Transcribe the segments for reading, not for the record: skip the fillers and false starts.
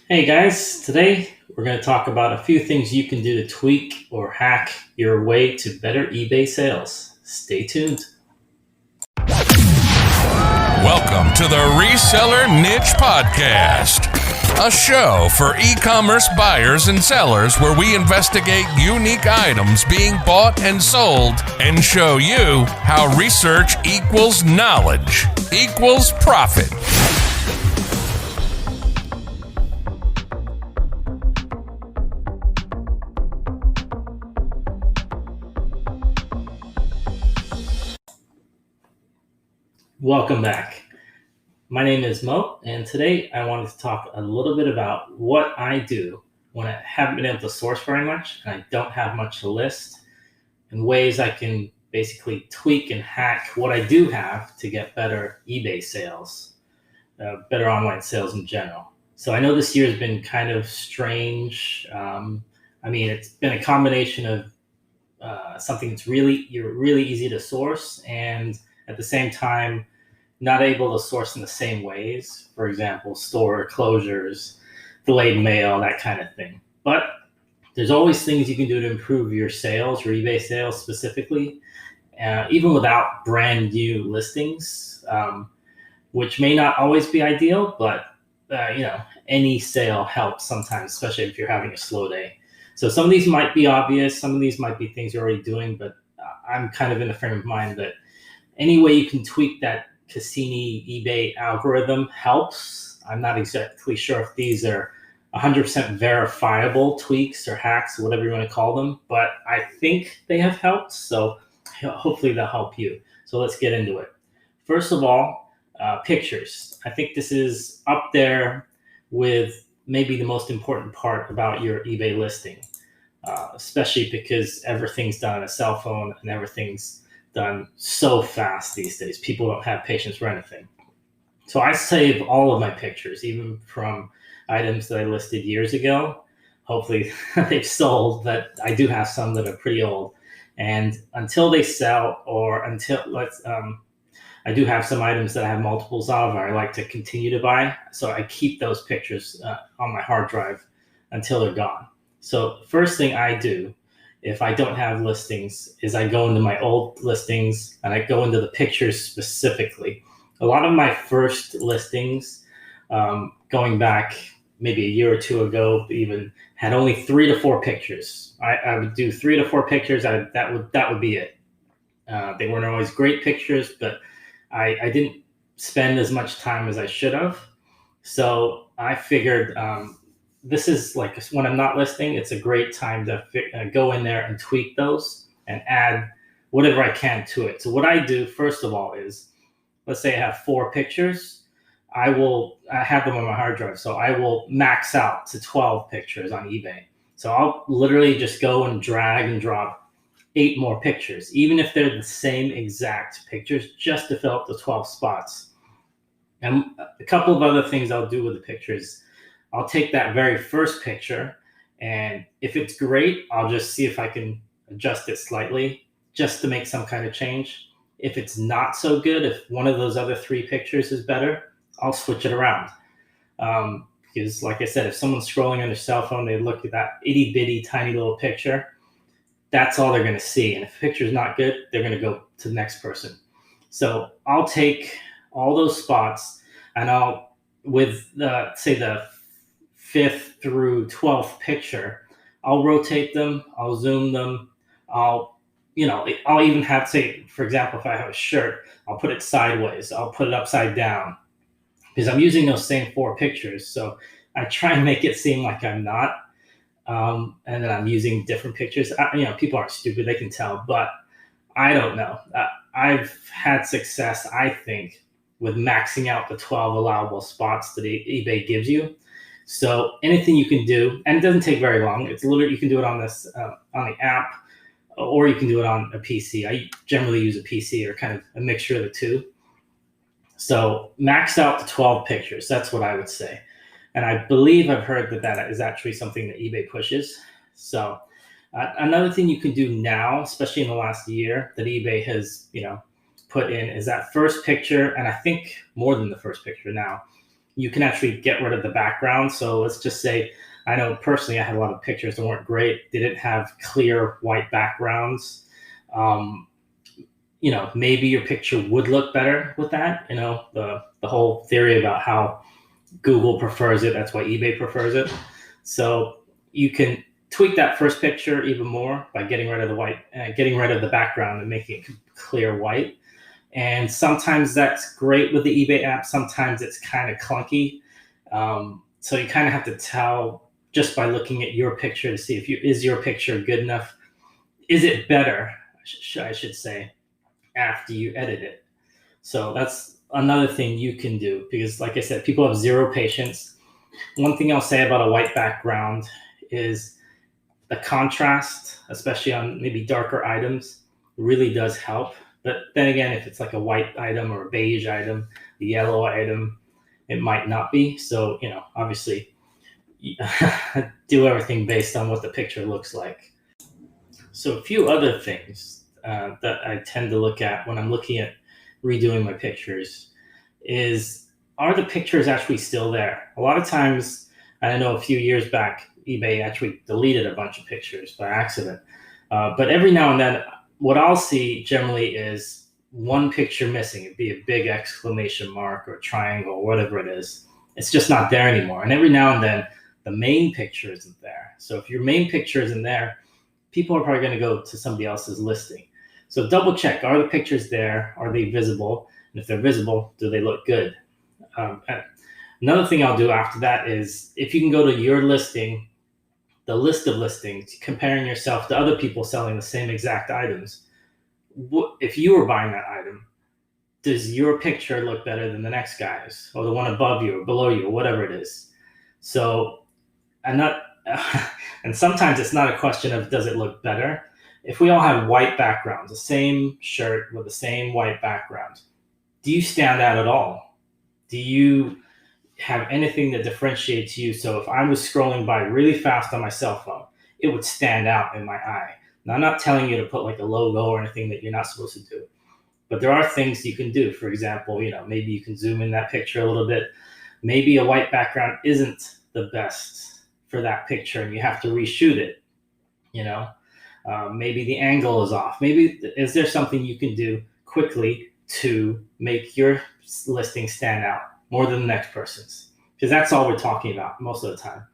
Hey guys, today we're going to talk about a few things you can do to tweak or hack your way to better eBay sales. Stay tuned. Welcome to the Reseller Niche Podcast, a show for e-commerce buyers and sellers where we investigate unique items being bought and sold and show you how research equals knowledge equals profit. Welcome back. My name is Mo, and today I wanted to talk a little bit about what I do when I haven't been able to source very much and I don't have much to list, and ways I can basically tweak and hack what I do have to get better eBay sales, better online sales in general. So I know this year has been kind of strange. It's been a combination of something that's really easy to source, and at the same time, not able to source in the same ways. For example, store closures, delayed mail, that kind of thing. But there's always things you can do to improve your sales, your eBay sales specifically, even without brand new listings, which may not always be ideal, but any sale helps sometimes, especially if you're having a slow day. So some of these might be obvious, some of these might be things you're already doing, but I'm kind of in the frame of mind that any way you can tweak that Cassini eBay algorithm helps. I'm not exactly sure if these are 100% verifiable tweaks or hacks, whatever you want to call them, but I think they have helped. So hopefully they'll help you. So let's get into it. First of all, pictures. I think this is up there with maybe the most important part about your eBay listing, especially because everything's done on a cell phone and everything's done so fast these days. People don't have patience for anything. So I save all of my pictures, even from items that I listed years ago. Hopefully they've sold, but I do have some that are pretty old. And until they sell, or until I do have some items that I have multiples of, or I like to continue to buy. So I keep those pictures on my hard drive until they're gone. So first thing I do, if I don't have listings, is I go into my old listings and I go into the pictures specifically. A lot of my first listings, going back maybe a year or two ago, even had only 3 to 4 pictures. I would do 3 to 4 pictures. That would be it. They weren't always great pictures, but I didn't spend as much time as I should have. So I figured, this is like when I'm not listing, it's a great time to go in there and tweak those and add whatever I can to it. So what I do, first of all, is, let's say I have 4 pictures. I have them on my hard drive. So I will max out to 12 pictures on eBay. So I'll literally just go and drag and drop 8 more pictures, even if they're the same exact pictures, just to fill up the 12 spots. And a couple of other things I'll do with the pictures. I'll take that very first picture, and if it's great, I'll just see if I can adjust it slightly just to make some kind of change. If it's not so good, if one of those other 3 pictures is better, I'll switch it around. Because like I said, if someone's scrolling on their cell phone, they look at that itty bitty tiny little picture, that's all they're going to see. And if the picture is not good, they're going to go to the next person. So I'll take all those spots, and I'll, with say the 5th through 12th picture, I'll rotate them, I'll zoom them, I'll even have, say, for example, if I have a shirt, I'll put it sideways, I'll put it upside down, because I'm using those same 4 pictures. So I try and make it seem like I'm not, and then I'm using different pictures. People aren't stupid, they can tell, but I don't know. I've had success, I think, with maxing out the 12 allowable spots that eBay gives you. So anything you can do, and it doesn't take very long. It's literally, you can do it on this on the app, or you can do it on a PC. I generally use a PC, or kind of a mixture of the two. So max out the 12 pictures. That's what I would say. And I believe I've heard that is actually something that eBay pushes. So another thing you can do now, especially in the last year, that eBay has put in, is that first picture, and I think more than the first picture now, you can actually get rid of the background. So let's just say, I know personally I had a lot of pictures that weren't great. They didn't have clear white backgrounds. Maybe your picture would look better with that. The whole theory about how Google prefers it, that's why eBay prefers it. So you can tweak that first picture even more by getting rid of the white, getting rid of the background and making it clear white. And sometimes that's great with the eBay app. Sometimes it's kind of clunky. So you kind of have to tell just by looking at your picture to see is your picture good enough? Is it better, I should say, after you edit it? So that's another thing you can do, because like I said, people have zero patience. One thing I'll say about a white background is the contrast, especially on maybe darker items, really does help. But then again, if it's like a white item or a beige item, the yellow item, it might not be. So, obviously do everything based on what the picture looks like. So a few other things that I tend to look at when I'm looking at redoing my pictures is, are the pictures actually still there? A lot of times, I know a few years back, eBay actually deleted a bunch of pictures by accident. But every now and then, what I'll see generally is one picture missing. It'd be a big exclamation mark or a triangle or whatever it is. It's just not there anymore. And every now and then, the main picture isn't there. So if your main picture isn't there, people are probably going to go to somebody else's listing. So double check, are the pictures there? Are they visible? And if they're visible, do they look good? Another thing I'll do after that is, if you can go to your listing, the list of listings, comparing yourself to other people selling the same exact items. If you were buying that item, does your picture look better than the next guy's, or the one above you or below you, or whatever it is? So, and sometimes it's not a question of does it look better. If we all have white backgrounds, the same shirt with the same white background, do you stand out at all? Do you have anything that differentiates you? So if I was scrolling by really fast on my cell phone, it would stand out in my eye. Now, I'm not telling you to put like a logo or anything that you're not supposed to do, but there are things you can do. For example, maybe you can zoom in that picture a little bit. Maybe a white background isn't the best for that picture and you have to reshoot it. Maybe the angle is off. Maybe is there something you can do quickly to make your listing stand out more than the next person's? Because that's all we're talking about most of the time.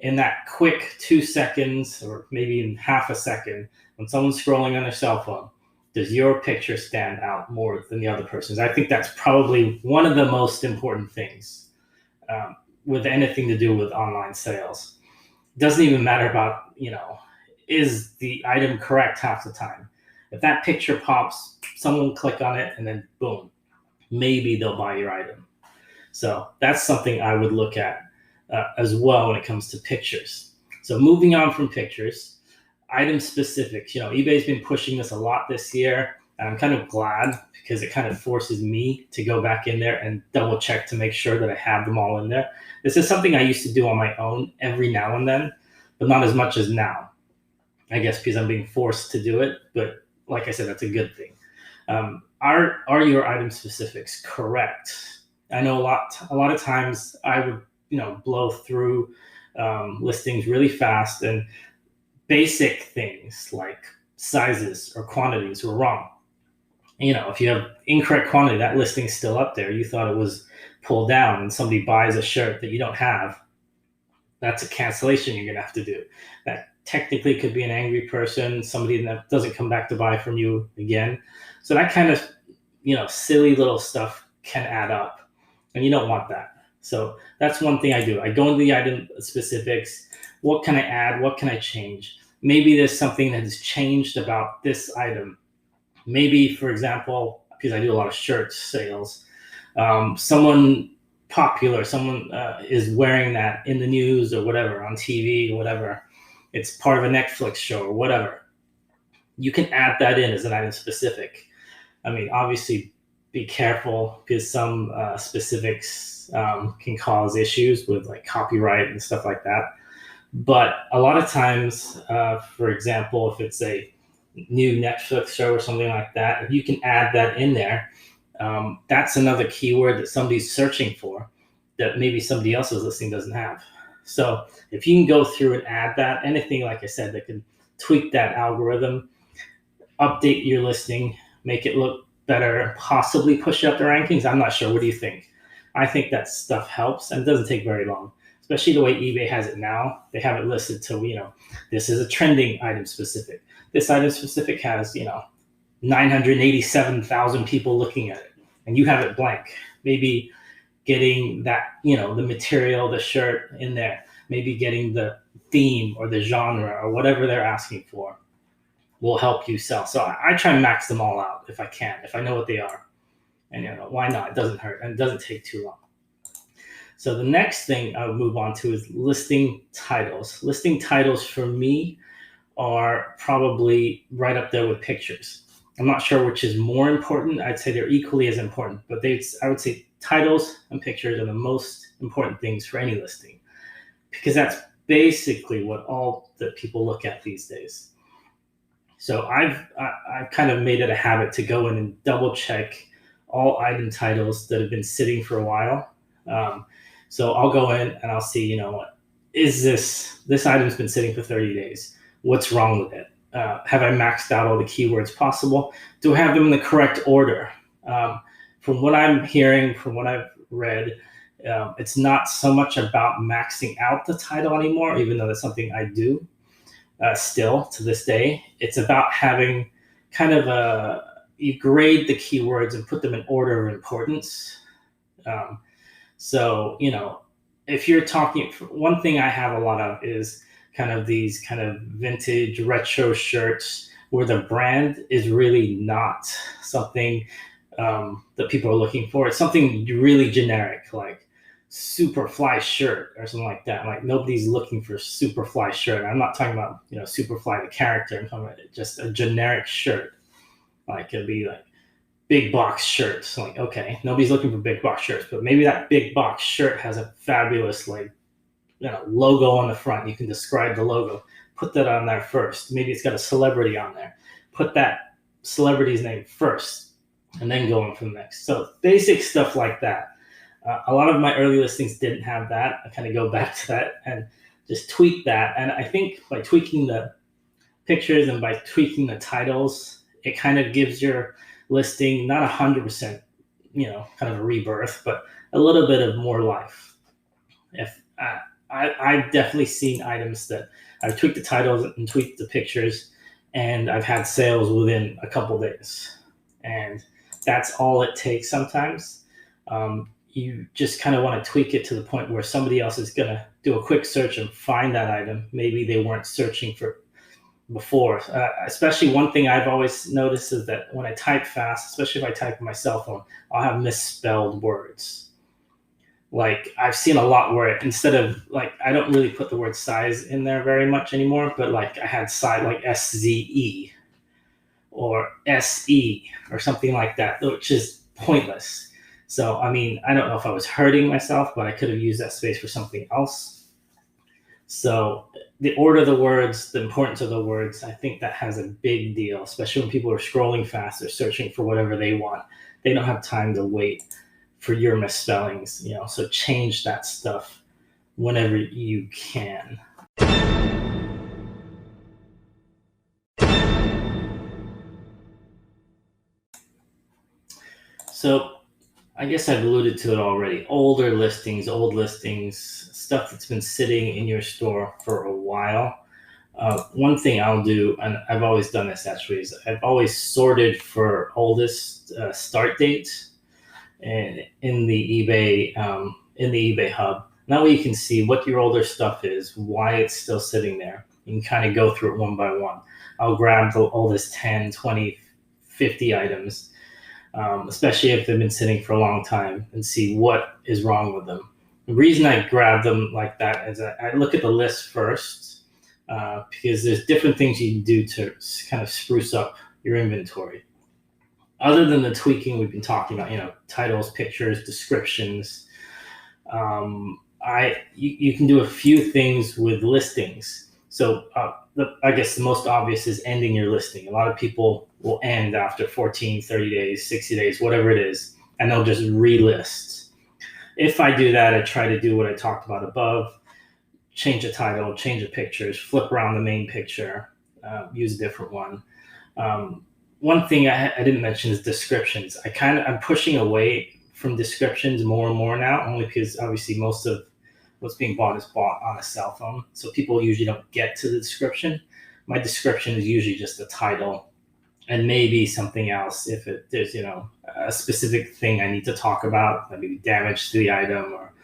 In that quick 2 seconds, or maybe in half a second, when someone's scrolling on their cell phone, does your picture stand out more than the other person's? I think that's probably one of the most important things with anything to do with online sales. It doesn't even matter about, is the item correct half the time? If that picture pops, someone will click on it and then boom, maybe they'll buy your item. So that's something I would look at as well when it comes to pictures. So moving on from pictures, item specifics. eBay's been pushing this a lot this year, and I'm kind of glad, because it kind of forces me to go back in there and double check to make sure that I have them all in there. This is something I used to do on my own every now and then, but not as much as now. I guess because I'm being forced to do it, but like I said, that's a good thing. Are your item specifics correct? I know a lot of times I would, blow through listings really fast, and basic things like sizes or quantities were wrong. If you have incorrect quantity, that listing's still up there. You thought it was pulled down, and somebody buys a shirt that you don't have. That's a cancellation you're going to have to do. That technically could be an angry person, somebody that doesn't come back to buy from you again. So that kind of, silly little stuff can add up, and you don't want that. So that's one thing I do. I go into the item specifics. What can I add? What can I change? Maybe there's something that has changed about this item. Maybe, for example, because I do a lot of shirt sales, someone popular, someone is wearing that in the news or whatever, on TV or whatever. It's part of a Netflix show or whatever. You can add that in as an item specific. I mean, obviously, be careful, because some specifics can cause issues with like copyright and stuff like that. But a lot of times, for example, if it's a new Netflix show or something like that, if you can add that in there, that's another keyword that somebody's searching for. that maybe somebody else's listing doesn't have. So if you can go through and add that, anything, like I said, that can tweak that algorithm, update your listing, make it look better, possibly push up the rankings. I'm not sure. What do you think? I think that stuff helps, and it doesn't take very long, especially the way eBay has it now. They have it listed to, this is a trending item specific. This item specific has, 987,000 people looking at it, and you have it blank. Maybe getting that, the material, the shirt in there, maybe getting the theme or the genre or whatever they're asking for will help you sell. So I try and max them all out if I can, if I know what they are. And why not? It doesn't hurt, and it doesn't take too long. So the next thing I would move on to is listing titles. Listing titles for me are probably right up there with pictures. I'm not sure which is more important. I'd say they're equally as important, but I would say titles and pictures are the most important things for any listing, because that's basically what all the people look at these days. So I've kind of made it a habit to go in and double check all item titles that have been sitting for a while. So I'll go in and I'll see, is this item's been sitting for 30 days? What's wrong with it? Have I maxed out all the keywords possible? Do I have them in the correct order? From what I'm hearing, from what I've read, it's not so much about maxing out the title anymore, even though that's something I do still to this day. It's about having kind of you grade the keywords and put them in order of importance. So, if you're talking, one thing I have a lot of is kind of these kind of vintage retro shirts where the brand is really not something that people are looking for. It's something really generic, like Superfly shirt or something like that. Like nobody's looking for Superfly shirt. I'm not talking about, Superfly the character. I'm talking about just a generic shirt. Like it'd be like big box shirts. Like, okay, nobody's looking for big box shirts, but maybe that big box shirt has a fabulous logo on the front. You can describe the logo. Put that on there first. Maybe it's got a celebrity on there. Put that celebrity's name first, and then go on from next. So basic stuff like that. A lot of my early listings didn't have that. I kind of go back to that and just tweak that. And I think by tweaking the pictures and by tweaking the titles, it kind of gives your listing not 100%, kind of a rebirth, but a little bit of more life. If I've definitely seen items that I've tweaked the titles and tweaked the pictures, and I've had sales within a couple days. And that's all it takes sometimes. You just kind of want to tweak it to the point where somebody else is going to do a quick search and find that item. Maybe they weren't searching for before. Especially one thing I've always noticed is that when I type fast, especially if I type on my cell phone, I'll have misspelled words. Like I've seen a lot where instead of I don't really put the word size in there very much anymore, but I had size like SZE or SE or something like that, which is pointless. So, I don't know if I was hurting myself, but I could have used that space for something else. So the order of the words, the importance of the words, I think that has a big deal, especially when people are scrolling fast, they're searching for whatever they want. They don't have time to wait for your misspellings, so change that stuff whenever you can. So I guess I've alluded to it already. Old listings, stuff that's been sitting in your store for a while. One thing I'll do, and I've always done this actually, is I've always sorted for oldest start date and in the eBay hub. That way you can see what your older stuff is, why it's still sitting there. You can kind of go through it one by one. I'll grab the oldest 10, 20, 50 items, especially if they've been sitting for a long time, and see what is wrong with them. The reason I grab them like that is I look at the list first, because there's different things you can do to kind of spruce up your inventory. Other than the tweaking we've been talking about, titles, pictures, descriptions, you can do a few things with listings. So I guess the most obvious is ending your listing. A lot of people will end after 14, 30 days, 60 days, whatever it is, and they'll just relist. if I do that, I try to do what I talked about above, change the title, change the pictures, flip around the main picture, use a different one. One thing I didn't mention is descriptions. I'm pushing away from descriptions more and more now, only because obviously most of what's being bought is bought on a cell phone. So people usually don't get to the description. My description is usually just the title and maybe something else if there's, a specific thing I need to talk about, maybe damage to the item or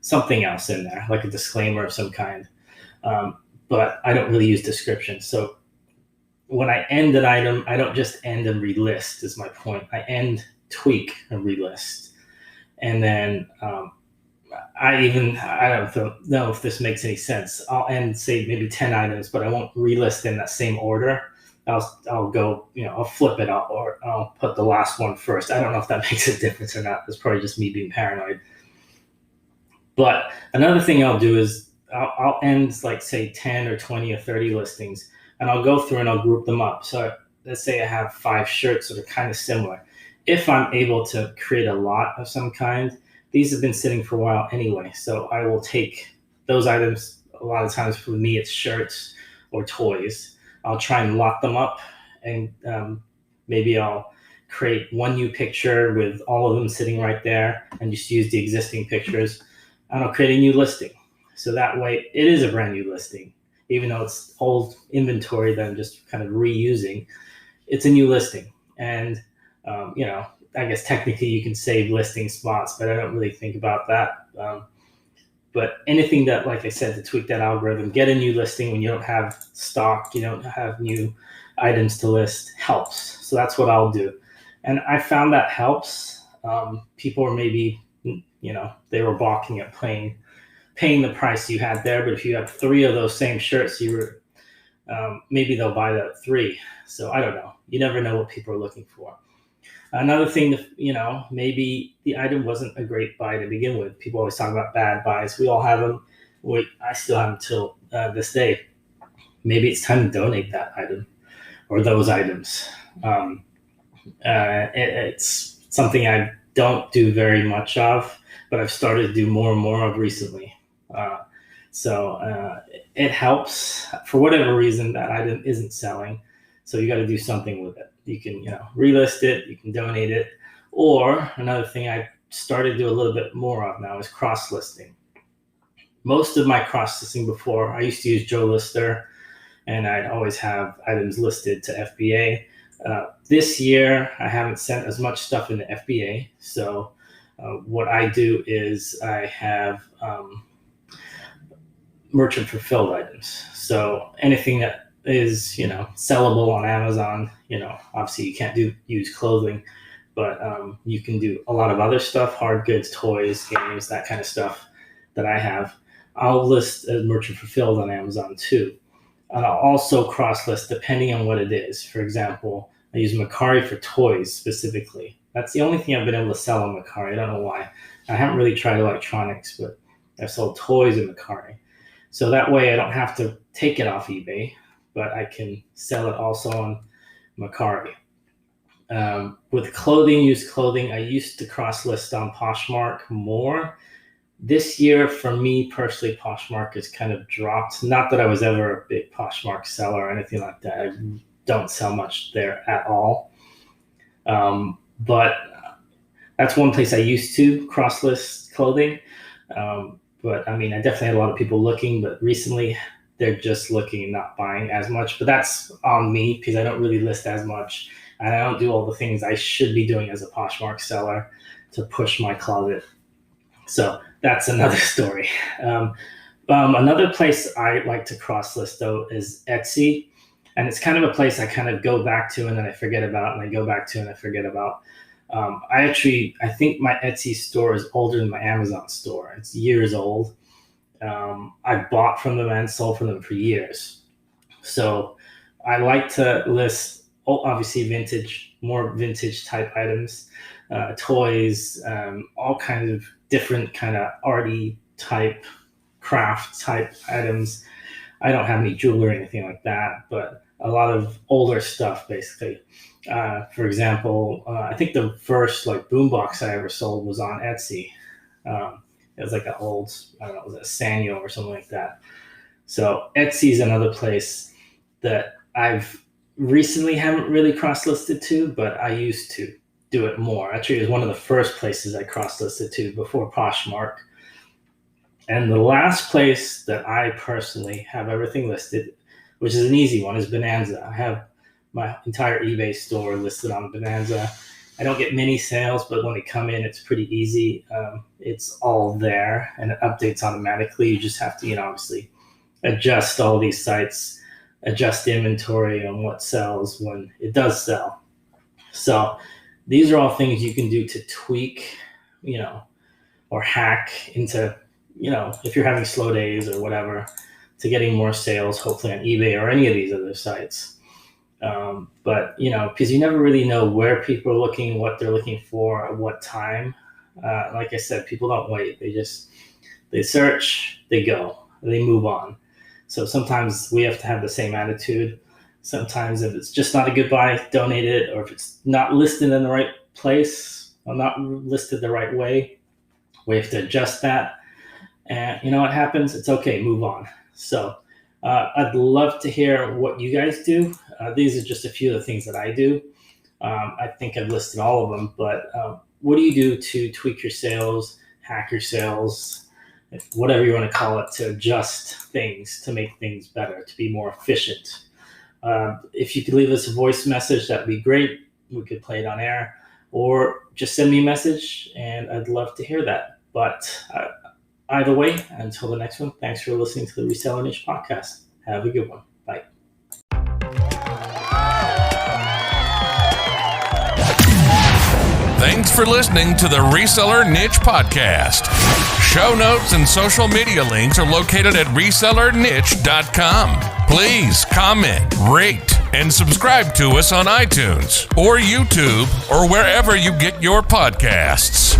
something else in there, like a disclaimer of some kind. But I don't really use descriptions. So when I end an item, I don't just end and relist is my point. I end, tweak, and relist. And then I don't know if this makes any sense. I'll end, say, maybe 10 items, but I won't relist in that same order. I'll go, I'll flip it up or I'll put the last one first. I don't know if that makes a difference or not. It's probably just me being paranoid. But another thing I'll do is I'll end like, say, 10 or 20 or 30 listings, and I'll go through and I'll group them up. So let's say I have 5 shirts that are kind of similar. If I'm able to create a lot of some kind, these have been sitting for a while anyway. So I will take those items. A lot of times for me, it's shirts or toys. I'll try and lock them up, and maybe I'll create one new picture with all of them sitting right there and just use the existing pictures, and I'll create a new listing. So that way it is a brand new listing, even though it's old inventory that I'm just kind of reusing. It's a new listing. And, I guess technically you can save listing spots, but I don't really think about that. But anything that, like I said, to tweak that algorithm, get a new listing when you don't have stock, you don't have new items to list, helps. So that's what I'll do. And I found that helps. People are maybe, they were balking at paying the price you had there. But if you have 3 of those same shirts, maybe they'll buy that 3. So I don't know. You never know what people are looking for. Another thing, maybe the item wasn't a great buy to begin with. People always talk about bad buys. We all have them. I still have them till this day. Maybe it's time to donate that item or those items. It's something I don't do very much of, but I've started to do more and more of recently. So it helps. For whatever reason, that item isn't selling. So you got to do something with it. You can, relist it, you can donate it. Or another thing I started to do a little bit more of now is cross-listing. Most of my cross-listing before, I used to use Joe Lister, and I'd always have items listed to FBA. This year, I haven't sent as much stuff into FBA. So what I do is I have merchant fulfilled items. So anything that is, sellable on Amazon, obviously you can't use clothing, but you can do a lot of other stuff, hard goods, toys, games, that kind of stuff that I have. I'll list as merchant fulfilled on Amazon too. And I'll also cross list depending on what it is. For example, I use Mercari for toys specifically. That's the only thing I've been able to sell on Mercari. I don't know why. I haven't really tried electronics, but I've sold toys in Mercari. So that way I don't have to take it off eBay, but I can sell it also on Mercari. With used clothing, I used to cross-list on Poshmark more. This year, for me personally, Poshmark has kind of dropped. Not that I was ever a big Poshmark seller or anything like that. I don't sell much there at all. But that's one place I used to cross-list clothing. But I definitely had a lot of people looking, but recently they're just looking and not buying as much. But that's on me because I don't really list as much. And I don't do all the things I should be doing as a Poshmark seller to push my closet. So that's another story. Another place I like to cross-list, though, is Etsy. And it's kind of a place I kind of go back to and then I forget about, and I go back to and I forget about. I think my Etsy store is older than my Amazon store. It's years old. I bought from them and sold from them for years. So I like to list, obviously more vintage type items, toys, all kinds of different kind of arty type, craft type items. I don't have any jewelry or anything like that, but a lot of older stuff basically. For example, I think the first boombox I ever sold was on Etsy. It was like an old, I don't know, was it a Sanyo or something like that. So Etsy is another place that I've recently haven't really cross-listed to, but I used to do it more. Actually, it was one of the first places I cross-listed to before Poshmark. And the last place that I personally have everything listed, which is an easy one, is Bonanza. I have my entire eBay store listed on Bonanza. I don't get many sales, but when they come in, it's pretty easy. It's all there and it updates automatically. You just have to, obviously adjust all these sites, adjust the inventory on what sells when it does sell. So these are all things you can do to tweak, or hack into, if you're having slow days or whatever, to getting more sales, hopefully on eBay or any of these other sites. But, because you never really know where people are looking, what they're looking for, at what time. Like I said, people don't wait. They search, they go, they move on. So sometimes we have to have the same attitude. Sometimes if it's just not a good buy, donate it. Or if it's not listed in the right place or not listed the right way, we have to adjust that. And what happens? It's okay, move on. So I'd love to hear what you guys do. These are just a few of the things that I do. I think I've listed all of them, but what do you do to tweak your sales, hack your sales, whatever you want to call it, to adjust things, to make things better, to be more efficient? If you could leave us a voice message, that'd be great. We could play it on air, or just send me a message and I'd love to hear that. But either way, until the next one, thanks for listening to the Reseller Niche Podcast. Have a good one. Bye. Thanks for listening to the Reseller Niche Podcast. Show notes and social media links are located at resellerniche.com. Please comment, rate, and subscribe to us on iTunes or YouTube or wherever you get your podcasts.